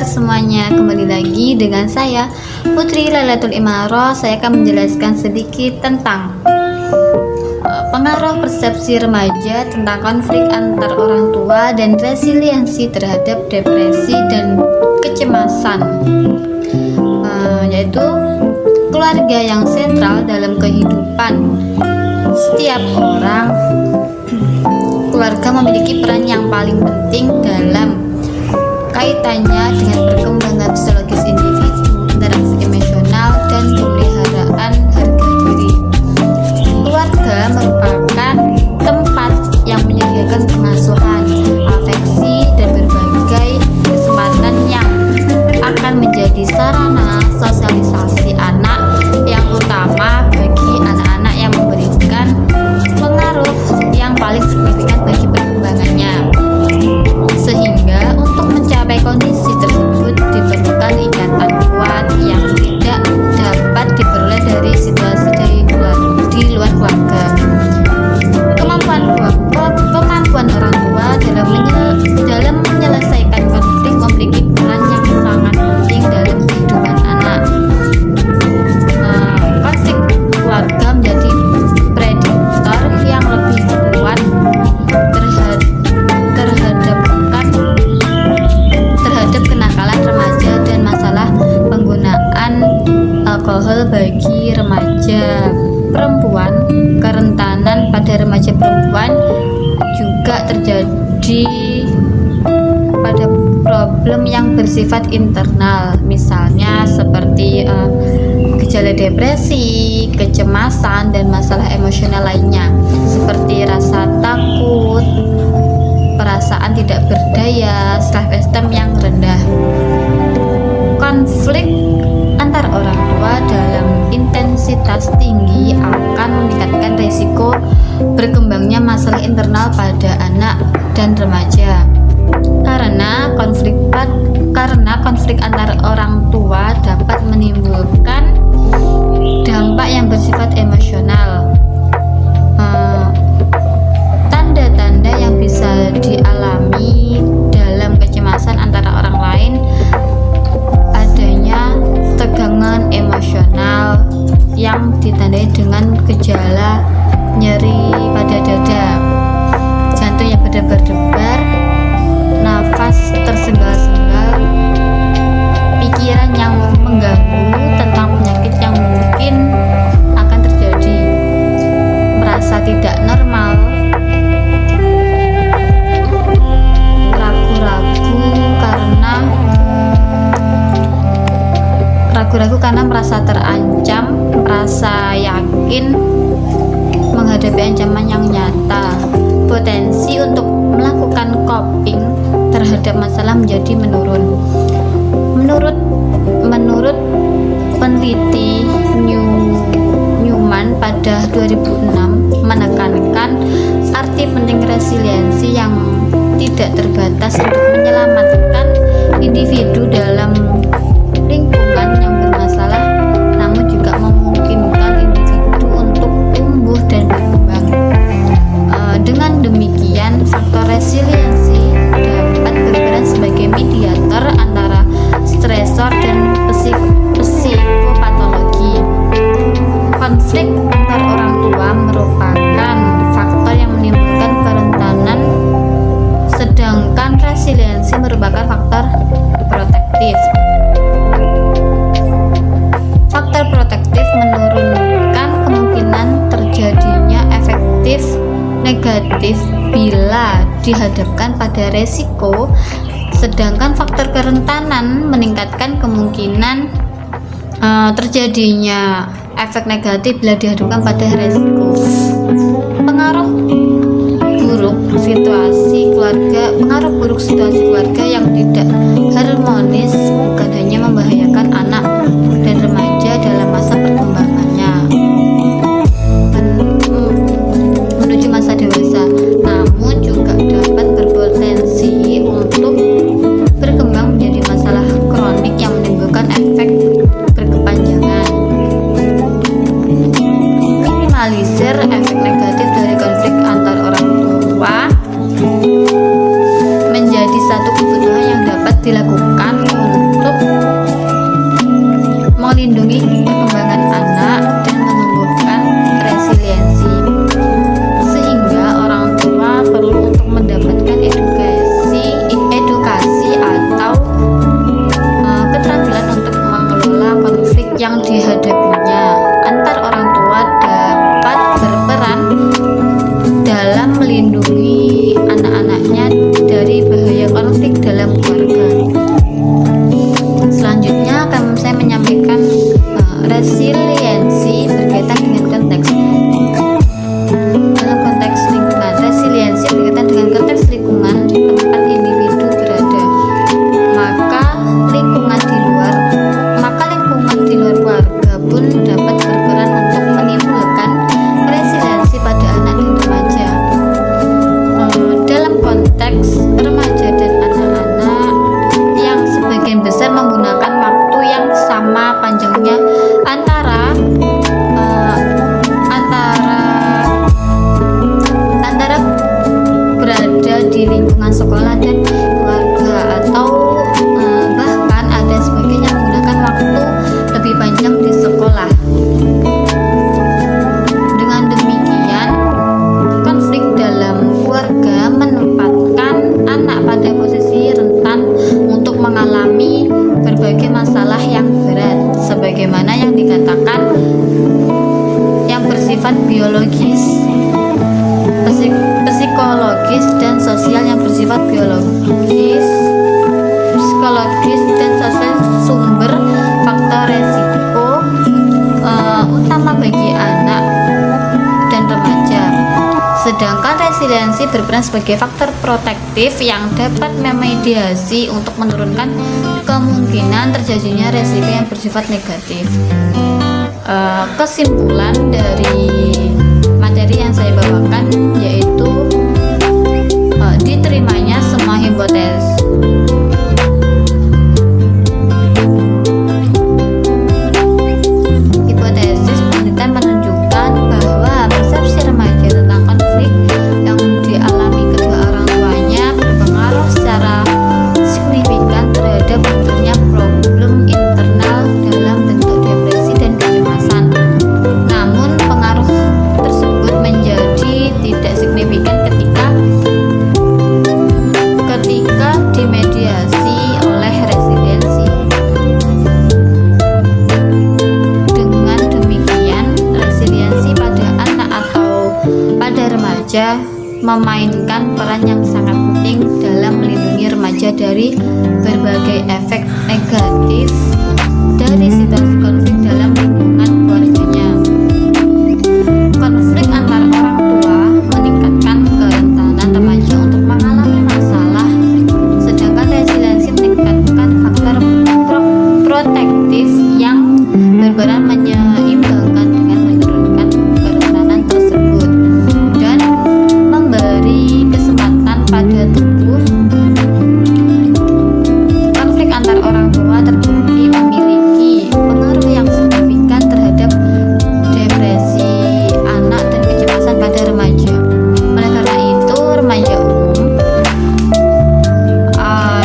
semuanya, kembali lagi dengan saya Putri Lailatul Imarah. Saya akan menjelaskan sedikit tentang pengaruh persepsi remaja tentang konflik antar orang tua dan resiliensi terhadap depresi dan kecemasan, yaitu keluarga yang sentral dalam kehidupan setiap orang. Keluarga memiliki peran yang paling penting dalam kaitannya dengan perkembangan psikologis individu, interaksi emosional, dan pemeliharaan harga diri. Keluarga merupakan tempat yang menyediakan pengasuhan, afeksi, dan berbagai kesempatan yang akan menjadi sarana sosialisasi anak yang utama bagi anak-anak, yang memberikan pengaruh yang paling signifikan bagi perkembangannya. Sehingga untuk mencapai kondisi tersebut diperlukan ikatan kuat yang tidak dapat diperoleh dari situasi di luar keluarga. Kemampuan orang tua dalam menyelesaikan konflik memiliki peran yang sangat penting dalam kehidupan anak. Konflik keluarga menjadi prediktor yang lebih kuat terhadap kenakalan remaja dan masalah penggunaan alkohol bagi remaja perempuan. Kerentanan pada remaja perempuan juga terjadi pada problem yang bersifat internal, misalnya seperti gejala depresi, kecemasan, dan masalah emosional lainnya seperti rasa takut, perasaan tidak berdaya, self-esteem yang rendah. Konflik antar orang tua dalam intensitas tinggi akan meningkatkan risiko berkembangnya masalah internal pada anak dan remaja. Karena konflik antar orang tua dapat menimbulkan dampak yang bersifat emosional. Tanda-tanda yang bisa dialami dalam kecemasan antara orang lain adanya tegangan emosional yang ditandai dengan gejala nyeri pada dada, jantung yang berdebar-debar, nafas tersengal-sengal, pikiran yang mengganggu tentang penyakit yang mungkin akan terjadi, merasa tidak normal, ragu-ragu karena merasa terancam, merasa yakin menghadapi ancaman yang nyata. Potensi untuk melakukan coping terhadap masalah menjadi menurun. Menurut peneliti Newman pada 2006 menekankan arti penting resiliensi yang tidak terbatas untuk menyelamatkan individu dalam lingkungan yang bermasalah, namun juga memungkinkan individu untuk tumbuh dan berkembang. Dengan demikian, faktor resiliensi dapat berperan sebagai mediator antara stresor dan psikopatologi. Konflik antar orang tua merupakan faktor yang menimbulkan kerentanan, sedangkan resiliensi merupakan faktor protektif. Faktor protektif menurunkan kemungkinan terjadinya efektif negatif bila dihadapkan pada resiko, sedangkan faktor kerentanan meningkatkan kemungkinan terjadinya efek negatif bila dihadapkan pada resiko. Pengaruh buruk situasi keluarga yang tidak harmonis bukan hanya membahayakan anak dan remaja dalam masa perkembangannya menuju masa dewasa, namun juga dapat berpotensi untuk berkembang menjadi masalah kronik yang menimbulkan efek berkepanjangan. Minimalisir efek negatif dari konflik antar orang tua menjadi satu kebutuhan yang dapat dilakukan sekolah dan keluarga, atau bahkan ada sebagian yang menggunakan waktu lebih panjang di sekolah. Dengan demikian, konflik dalam keluarga menempatkan anak pada posisi rentan untuk mengalami berbagai masalah yang berat, sebagaimana yang dikatakan yang bersifat biologis, psikologis dan sosial. Yang bersifat biologis, psikologis dan sosial, sumber faktor resiko utama bagi anak dan remaja. Sedangkan resiliensi berperan sebagai faktor protektif yang dapat memediasi untuk menurunkan kemungkinan terjadinya resiko yang bersifat negatif. Kesimpulan dari materi yang saya bawakan yaitu diterimanya semua hipotesis penelitian menunjukkan bahwa persepsi remaja tentang konflik yang dialami kedua orang tuanya berpengaruh secara signifikan terhadap munculnya problem internal dalam bentuk depresi dan kecemasan. Namun pengaruh tersebut menjadi tidak signifikan ketika dimediasi oleh resiliensi. Dengan demikian, resiliensi pada anak atau pada remaja memainkan peran yang sangat penting dalam melindungi remaja dari berbagai efek negatif dari situasi konflik dalam lingkungan keluarganya. Konflik antar orang tua meningkatkan kerentanan remaja untuk mengalami masalah, sedangkan resiliensi meningkatkan faktor protektif yang berperan menyeimbangkan dengan menurunkan kerentanan tersebut dan memberi kesempatan pada tubuh. Konflik antar orang tua terbukti memiliki pengaruh yang signifikan terhadap depresi anak dan kecemasan pada remaja. Oleh karena itu, remaja umum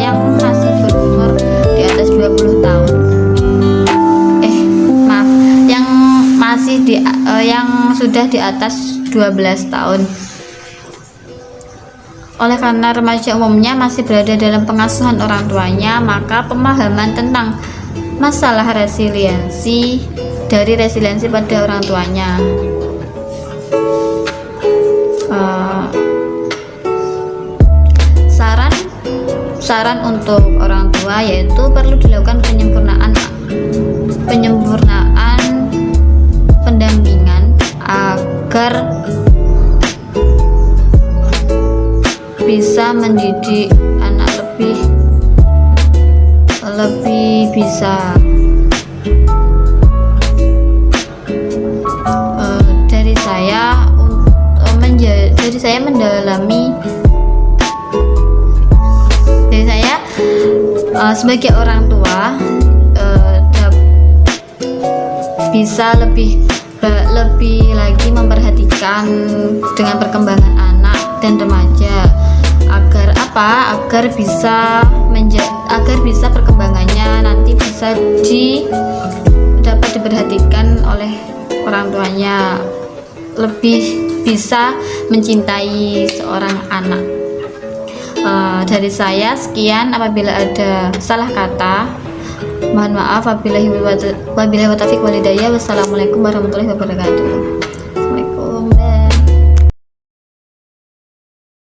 yang masih berumur di atas 20 tahun yang sudah di atas 12 tahun. Oleh karena remaja umumnya masih berada dalam pengasuhan orang tuanya, maka pemahaman tentang masalah resiliensi pada orang tuanya saran untuk orang tua yaitu perlu dilakukan penyempurnaan pendampingan agar bisa mendidik anak lebih bisa. Dari saya sebagai orang tua bisa lebih lagi memperhatikan dengan perkembangan anak dan remaja agar bisa perkembangannya nanti bisa dapat diperhatikan oleh orang tuanya, lebih bisa mencintai seorang anak. Dari saya sekian, apabila ada salah kata mohon maaf. Wabillahi wa taufiq wal hidayah. Wassalamualaikum warahmatullahi wabarakatuh.